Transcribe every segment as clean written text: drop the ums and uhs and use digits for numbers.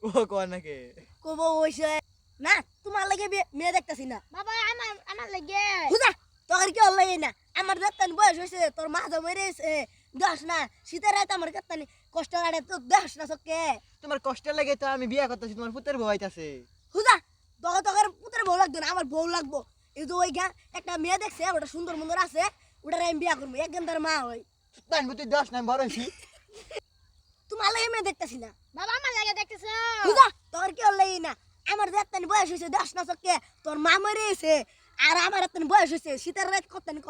ও কোন নাকি কব হইছে না তোমার লাগে মেয়ে দেখতাছি না বাবা আমার লাগে বুঝা তোর কি হল লাগে না আমার দেখতানি বয়স হইছে তোর মা তো মরেছে দশ না শীতের রাত আমার দেখতানি কষ্ট কাটে তো দশ না সকে তোমার কষ্ট লাগে তো আমি বিয়া করতেছি তোমার পুতের বউ আইতাছে বুঝা তোর পুতের বউ লাগবে না আমার বউ লাগবো এই তো ওই গা একটা মেয়ে দেখছে ওটা সুন্দর মন্দর আছে ওটার আমি বিয়া করবো এক গেন্দার মা হই তাই তুই 10 না বড় হইছি তোমার লাগে মেয়ে দেখতাছি না বাবা আমার লাগে দেখতেছো বুঝা তোর কি হল লাগে না আমার দেখতানি বয়স হইছে দশ না সকে তোর মা মরেছে আর আমার এতন বয়স হইছে শীতের রাত কতনি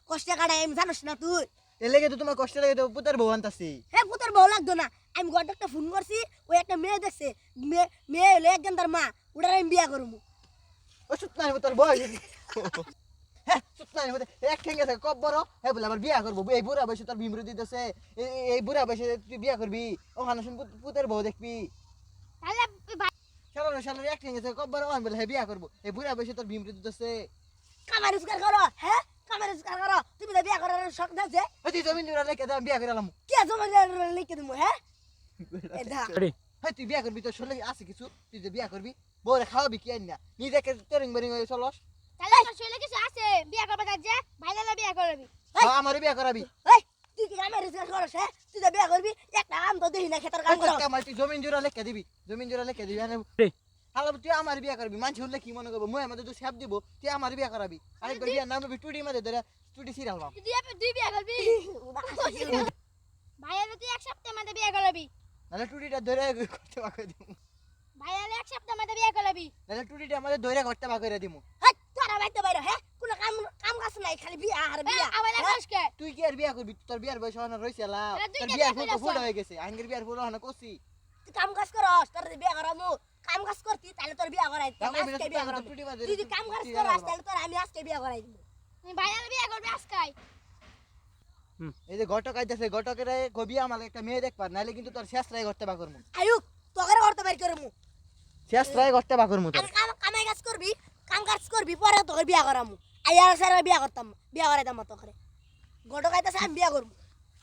কষ্ট কাটাই আমি জানোস না তুই এ লেগে তো তোমার কষ্ট লাগে তো পুতের বউ আনতাছি হ্যাঁ পুতের বউ লাগতো না আমি ঘরটা একটা ফোন করছি ওই একটা মেয়ে দেখছে মেয়ে হলো এক গেন্দার মা ওটার আমি বিয়া করবো ও সুতনাই তোর বউ হ্যাঁ সুতনাই হতে এক ঠেঙ্গে থাকে কব বড় হ্যাঁ বলে আবার বিয়া করবো এই বুড়া বয়সে তোর বিমরু দিতেছে এই বুড়া বয়সে তুই বিয়া করবি ওখানে শুন পুতের বউ দেখবি তাহলে ভাই শালার এক ঠেঙ্গে থাকে কব বড় ওখানে বলে হ্যাঁ বিয়া করবো এই বুড়া বয়সে তোর বিমরু দিতেছে কামার রোজগার করো হ্যাঁ কামার রোজগার করো তুমি তো বিয়া করার শখ আছে তুই জমিন জোড়া লেখে দাম বিয়া করে আলাম কে জমা লিখে দেবো হ্যাঁ হ্যাঁ তুই বিয়া করবি তোর শরীরে আছে কিছু তুই যে বিয়া করবি বউরে খাওয়াবি কি আইন না নিজেকে তেরিং বেরিং হয়ে চলস তাহলে আমার শরীরে কিছু আছে বিয়া করবে তার যে ভাই লাগে বিয়া করবি আমারে বিয়া করাবি এই তুই কি কামার রোজগার করস হ্যাঁ তুই তো বিয়া করবি একটা কাম তো দেখি না খেতার কাম করো আমার তুই জমিন জোড়া লেখে দিবি জমিন জোড়া লেখে দিবি হালা তুই আমার বিয়া করবি মানুষ হলে কি মনে করবো মই আমাদের তো স্যাপ দিব তুই আমার বিয়া করাবি আরেকবার বিয়া নাম টুটি মাঝে ধরে টুটি সিরিয়াল বাম তুই বিয়া করবি ভাইয়ের তুই এক সপ্তাহের মধ্যে বিয়া করবি নাহলে টুটিটা ধরে করতে বাকি দিব ভাইয়ের এক সপ্তাহের মধ্যে বিয়া করবি নাহলে টুটিটা আমাদের ধরে করতে বাকি দিব হ্যাঁ তোরা বাইতে বাইরে হ্যাঁ কোনো কাম কাজ নাই খালি বিয়া আর বিয়া আবার লাগাসকে তুই কি আর বিয়া করবি তোর বিয়ার বয়স হওয়ার রয়েছে লা তুই তোর কে বিয়ার বিয়া ফুল তো ফুল করছ? হয়ে গেছে আঙ্গের বিয়ার ফুল হওয়ার করছি তুই কাম কাজ করস তোর বিয়া করামু কাম কাজ করতি তাহলে তোর বিয়া করাই কাম কাজ আজকে বিয়া করামু টুটি বাজে তুই যদি কাম কাজ করস তাহলে তোর আমি আজকে বিয়া করাই দিব ভাইয়ের বিয়া করবি আজকাই এই যে ঘটক আইতাছে ঘটকের কবি আমার একটা মেয়ে দেখবার নাহলে কিন্তু তোর শেষ রায় করতে বাকরমু আয়ুক তোকে করতে বাইর করমু শেষ রায় করতে বাকরমু তোর আমি কামাই কাজ করবি কাম কাজ করবি পরে তোকে বিয়া করামু আইয়ার সারা বিয়া করতাম বিয়া করাইতাম তোকে গটো খাইতেছে আমি বিয়া করবো